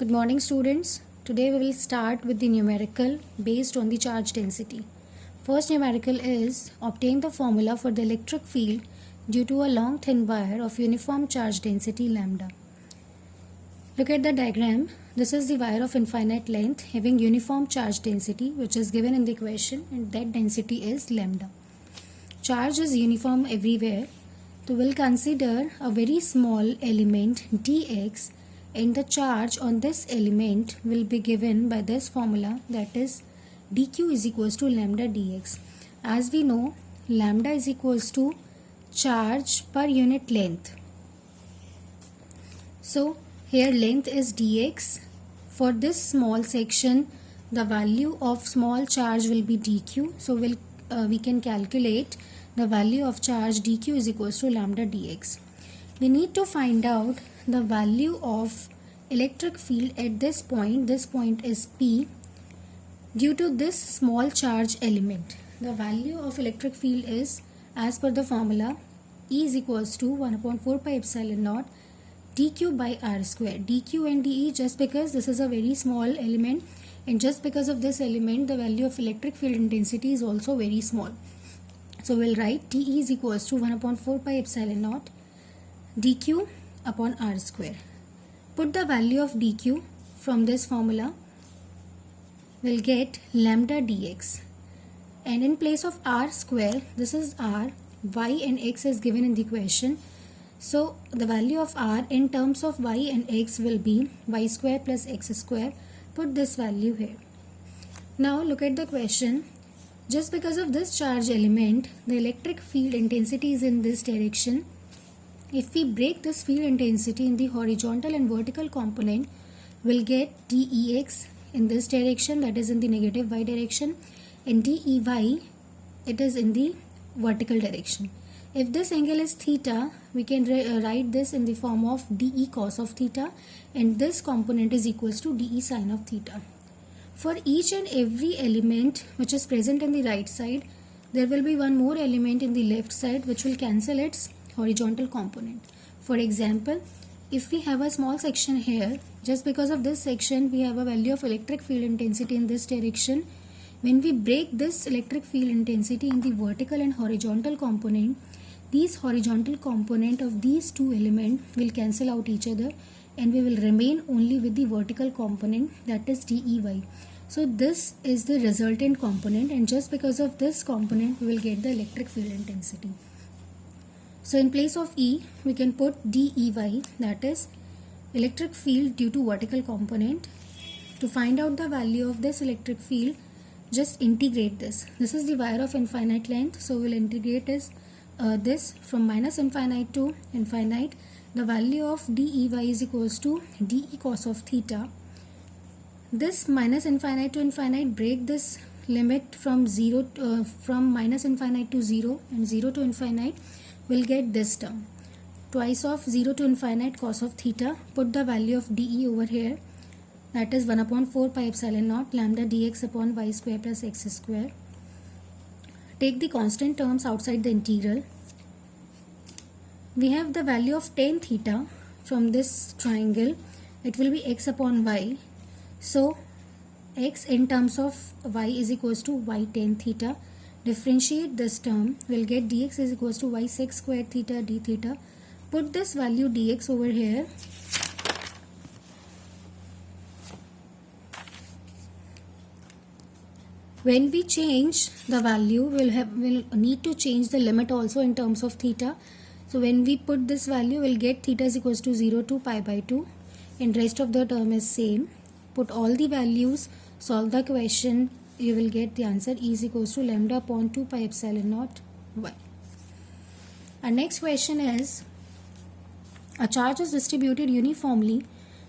Good morning, students. Today we will start with the numerical based on the charge density. First numerical is obtain the formula for the electric field due to a long thin wire of uniform charge density lambda. Look at the diagram. This is the wire of infinite length having uniform charge density, which is given in the question, and that density is lambda. Charge is uniform everywhere. So we'll consider a very small element dx, and the charge on this element will be given by this formula, that is dq is equals to lambda dx. As we know, lambda is equals to charge per unit length. So here length is dx. For this small section, the value of small charge will be dq. So we can calculate the value of charge dq is equals to lambda dx. We need to find out the value of electric field at this point. This point is P. Due to this small charge element, the value of electric field is, as per the formula, E is equals to 1/4 pi epsilon naught dq by r square. dq and dE, just because this is a very small element, and just because of this element, the value of electric field intensity is also very small. So we'll write dE is equals to 1/4 pi epsilon naught dq upon r square. Put the value of dq from this formula, we'll get lambda dx, and in place of r square, this is r, y and x is given in the question. So the value of r in terms of y and x will be y square plus x square. Put this value here. Now look at the question. Just because of this charge element, the electric field intensity is in this direction. If we break this field intensity in the horizontal and vertical component, we'll get dEx in this direction, that is in the negative y direction, and dEy, it is in the vertical direction. If this angle is theta, we can write this in the form of dE cos of theta, and this component is equals to dE sin of theta. For each and every element which is present in the right side, there will be one more element in the left side which will cancel its horizontal component. For example, if we have a small section here, just because of this section we have a value of electric field intensity in this direction. When we break this electric field intensity in the vertical and horizontal component, these horizontal component of these two elements will cancel out each other, and we will remain only with the vertical component, that is dEy. So this is the resultant component, and just because of this component we will get the electric field intensity. So in place of E, we can put dEy, that is electric field due to vertical component. To find out the value of this electric field, just integrate this. This is the wire of infinite length, so we'll integrate this from minus infinite to infinite. The value of dEy is equals to dE cos of theta. This minus infinite to infinite, break this limit from from minus infinite to 0 and 0 to infinite, we'll get this term. Twice of 0 to infinite cos of theta. Put the value of dE over here, that is 1/4 pi epsilon naught lambda dx upon y square plus x square. Take the constant terms outside the integral. We have the value of tan theta from this triangle. It will be x upon y. So x in terms of y is equals to y tan theta. Differentiate this term, we'll get dx is equals to y sec square theta d theta. Put this value dx over here. When we change the value, we'll need to change the limit also in terms of theta. So when we put this value, we'll get theta is equals to 0 to pi by 2, and rest of the term is same. Put all the values, solve the question, you will get the answer. E is equals to lambda upon 2 pi epsilon naught y. Our next question is, a charge is distributed uniformly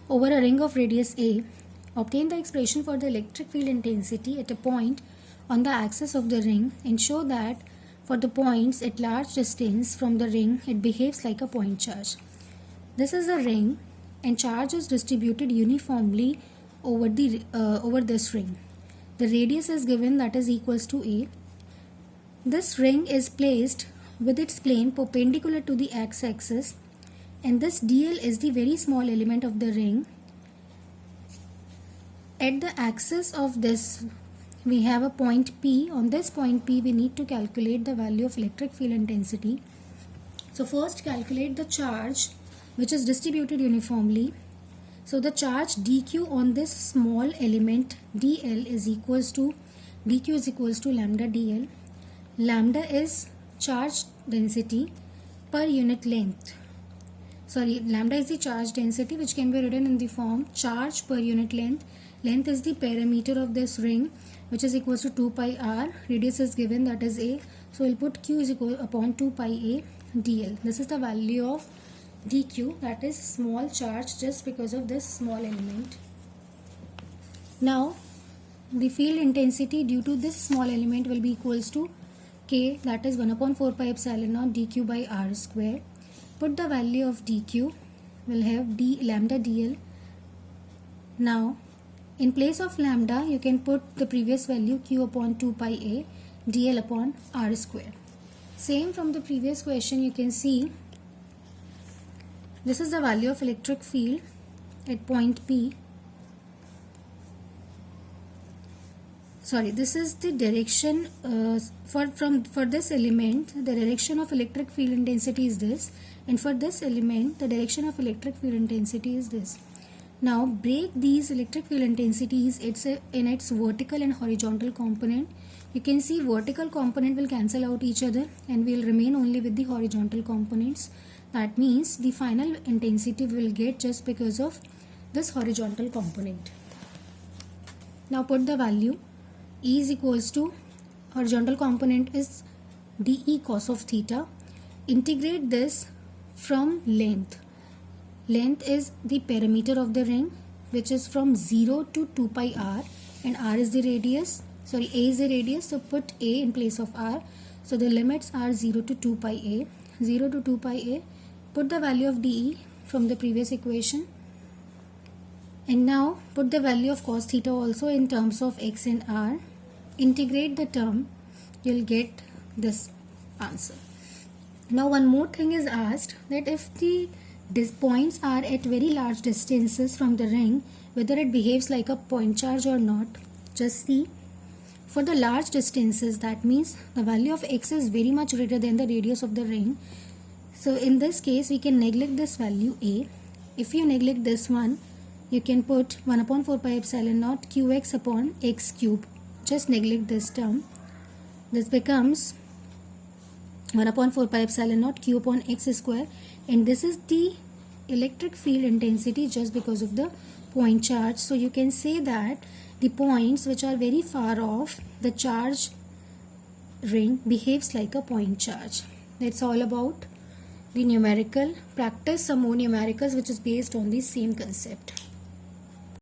over a ring of radius a. Obtain the expression for the electric field intensity at a point on the axis of the ring, and show that for the points at large distance from the ring, it behaves like a point charge. This is a ring, and charge is distributed uniformly over this ring. The radius is given, that is equals to a. This ring is placed with its plane perpendicular to the x-axis, and this dl is the very small element of the ring, At the axis of this, we have a point P. On this point P, we need to calculate the value of electric field intensity. So first calculate the charge which is distributed uniformly. So the charge dq on this small element dl is equals to dq is equals to lambda dl. Lambda is charge density per unit length. Lambda is the charge density, which can be written in the form charge per unit length. Length is the perimeter of this ring, which is equals to 2 pi r. Radius is given, that is a. So we'll put q is equal upon 2 pi a dl. This is the value of dq, that is small charge just because of this small element. Now the field intensity due to this small element will be equals to k, that is 1 upon 4 pi epsilon naught dq by r square. Put the value of dq, will have d lambda dl. Now in place of lambda you can put the previous value q upon 2 pi a dl upon r square. Same from the previous question, you can see this is the value of electric field at point P. This is the direction for this element. The direction of electric field intensity is this, and for this element the direction of electric field intensity is this. Now break these electric field intensities in its vertical and horizontal component. You can see vertical component will cancel out each other and will remain only with the horizontal components. That means the final intensity we will get just because of this horizontal component. Now put the value. E is equals to, horizontal component is dE cos of theta. Integrate this from length. Length is the perimeter of the ring, which is from 0 to 2 pi r, and r is the radius. A is the radius, so put a in place of r. So the limits are 0 to 2 pi a. 0 to 2 pi a. Put the value of dE from the previous equation. And now put the value of cos theta also in terms of x and r. Integrate the term, you'll get this answer. Now one more thing is asked, that if the points are at very large distances from the ring, whether it behaves like a point charge or not. Just see, for the large distances, that means the value of x is very much greater than the radius of the ring. So in this case we can neglect this value a. If you neglect this one, you can put 1 upon 4 pi epsilon naught qx upon x cube. Just neglect this term. This becomes 1 upon 4 pi epsilon naught q upon x square, and this is the electric field intensity just because of the point charge. So you can say that the points which are very far off the charge ring behaves like a point charge. That's all about the numerical. Practice some more numericals which is based on the same concept.